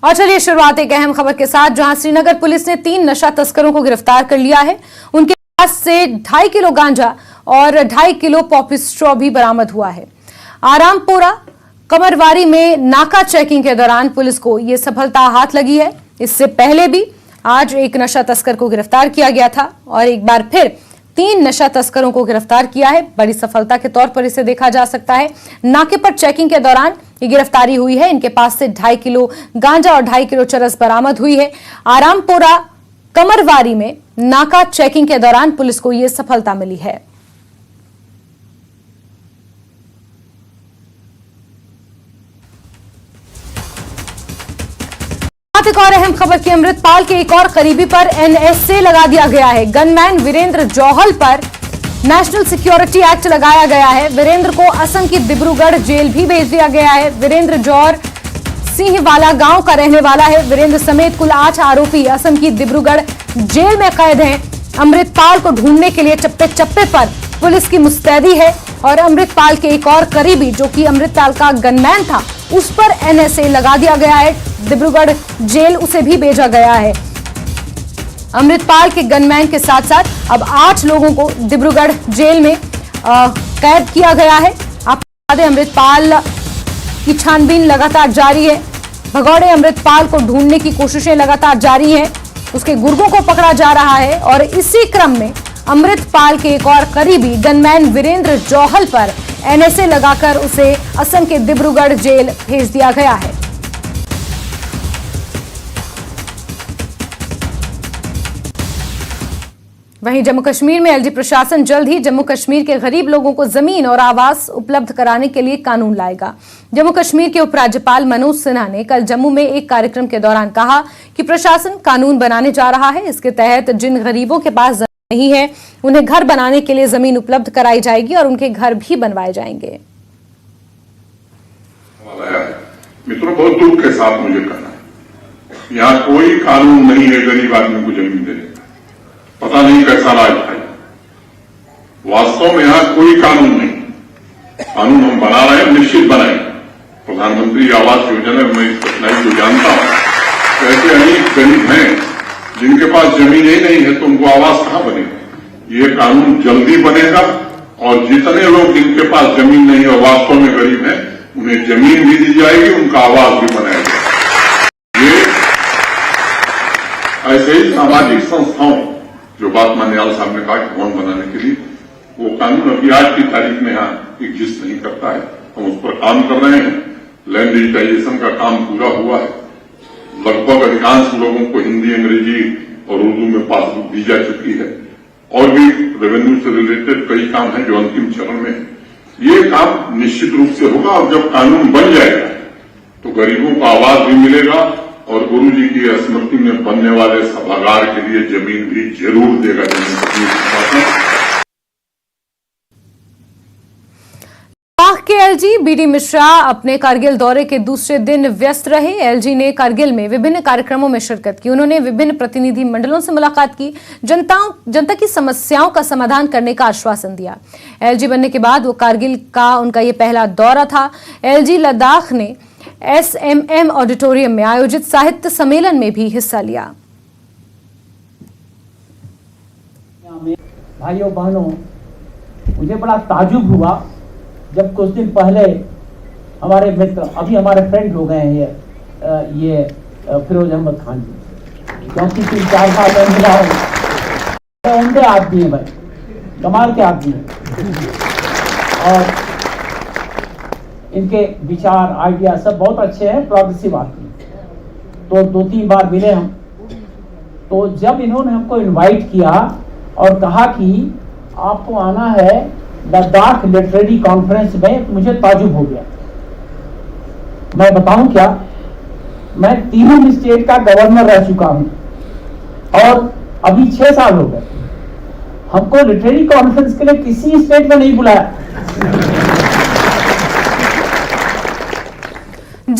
और चलिए शुरुआत एक अहम खबर के साथ, जहां श्रीनगर पुलिस ने 3 नशा तस्करों को गिरफ्तार कर लिया है। उनके पास से 2.5 किलो गांजा और 2.5 किलो पॉपी स्ट्रॉ भी बरामद हुआ है। आरामपुरा कमरवारी में नाका चेकिंग के दौरान पुलिस को यह सफलता हाथ लगी है। इससे पहले भी आज एक नशा तस्कर को गिरफ्तार किया गया था और एक बार फिर 3 नशा तस्करों को गिरफ्तार किया है। बड़ी सफलता के तौर पर इसे देखा जा सकता है। नाके पर चेकिंग के दौरान ये गिरफ्तारी हुई है। इनके पास से 2.5 किलो गांजा और 2.5 किलो चरस बरामद हुई है। आरामपुरा कमरवारी में नाका चेकिंग के दौरान पुलिस को यह सफलता मिली है। एक और अहम खबर की, अमृतपाल के एक और करीबी पर एनएसए लगा दिया गया है। गनमैन वीरेंद्र जौहल पर नेशनल सिक्योरिटी एक्ट लगाया गया है। वीरेंद्र को असम की डिब्रूगढ़ जेल भी भेज दिया गया है। वीरेंद्र जौहर सिंहवाला गांव का रहने वाला है। वीरेंद्र समेत कुल 8 आरोपी असम की डिब्रूगढ़ जेल में कैद हैं। अमृतपाल को ढूंढने के लिए चप्पे चप्पे पर पुलिस की मुस्तैदी है और अमृतपाल के एक और करीबी, जो कि अमृतपाल का गनमैन था, उस पर एनएसए लगा दिया गया है। डिब्रूगढ़ जेल उसे भी भेजा गया है। अमृतपाल के गनमैन के साथ साथ अब 8 लोगों को डिब्रूगढ़ जेल में कैद किया गया है। आपको बता दें, अमृतपाल की छानबीन लगातार जारी है। भगौड़े अमृतपाल को ढूंढने की कोशिशें लगातार जारी हैं। उसके गुर्गों को पकड़ा जा रहा है और इसी क्रम में अमृतपाल के एक और करीबी गनमैन वीरेंद्र जौहल पर एनएसए लगाकर उसे असम के डिब्रूगढ़ जेल भेज दिया गया है। वहीं जम्मू कश्मीर में एलजी प्रशासन जल्द ही जम्मू कश्मीर के गरीब लोगों को जमीन और आवास उपलब्ध कराने के लिए कानून लाएगा। जम्मू कश्मीर के उपराज्यपाल मनोज सिन्हा ने कल जम्मू में एक कार्यक्रम के दौरान कहा कि प्रशासन कानून बनाने जा रहा है। इसके तहत जिन गरीबों के पास जमीन नहीं है, उन्हें घर बनाने के लिए जमीन उपलब्ध कराई जाएगी और उनके घर भी बनवाए जाएंगे। मित्रों, बहुत दुख के साथ मुझे कहना है, यहाँ कोई कानून नहीं है गरीब आदमी को जमीन देने का। पता नहीं कैसा राज है। वास्तव में यहाँ कोई कानून नहीं। कानून हम बना रहे हैं, निश्चित बनाएंगे। प्रधानमंत्री आवास योजना में मैं इस कठिनाई को जानता हूं। ऐसे अनेक गरीब हैं जिनके पास जमीन ही नहीं है, तो उनको आवास कहां बनेगा। ये कानून जल्दी बनेगा और जितने लोग जिनके पास जमीन नहीं और वास्तव में गरीब हैं, उन्हें जमीन भी दी जाएगी, उनका आवास भी बनाया जाएगा। ये ऐसे ही सामाजिक संस्थाओं, जो बात मान्यवाल साहब ने कहा कि भवन बनाने के लिए, वो कानून अभी आज की तारीख में यहाँ एग्जिस्ट नहीं करता है। हम उस पर काम कर रहे हैं। लैंड डिजिटाइजेशन का काम पूरा हुआ है। लगभग अधिकांश लोगों को हिंदी, अंग्रेजी और उर्दू में पासबुक दी जा चुकी है। और भी रेवेन्यू से रिलेटेड कई काम हैं जो अंतिम चरण में है। ये काम निश्चित रूप से होगा और जब कानून बन जाएगा तो गरीबों को आवास भी मिलेगा और गुरु जी की स्मृति में बनने वाले सभागार के लिए जमीन भी जरूर देगा। के एलजी बीडी मिश्रा अपने कारगिल दौरे के दूसरे दिन व्यस्त रहे। एलजी ने कारगिल में विभिन्न कार्यक्रमों में शिरकत की। उन्होंने विभिन्न प्रतिनिधि मंडलों से मुलाकात की, जनता की समस्याओं का समाधान करने का आश्वासन दिया। एलजी बनने के बाद वो कारगिल का उनका ये पहला दौरा था। एलजी लद्दाख ने एसएमएम ऑडिटोरियम में आयोजित साहित्य सम्मेलन में भी हिस्सा लिया। भाइयों बहनों, मुझे बड़ा ताजुब हुआ जब कुछ दिन पहले हमारे मित्र, अभी हमारे फ्रेंड हो गए हैं ये फिरोज अहमद खान जी, क्योंकि 3-4 साल में मिला हूं। उनके आदमी है भाई, कमाल के आदमी है और इनके विचार, आइडिया सब बहुत अच्छे हैं, प्रोग्रेसिव आदमी। तो 2-3 बार मिले हम। तो जब इन्होंने हमको इनवाइट किया और कहा कि आपको आना है लद्दाख लिटरेरी कॉन्फ्रेंस में, तो मुझे ताजुब हो गया। मैं बताऊं क्या, मैं 3 स्टेट का गवर्नर रह चुका हूं और अभी 6 साल हो गए। हमको लिटरेरी कॉन्फ्रेंस के लिए किसी स्टेट में नहीं बुलाया।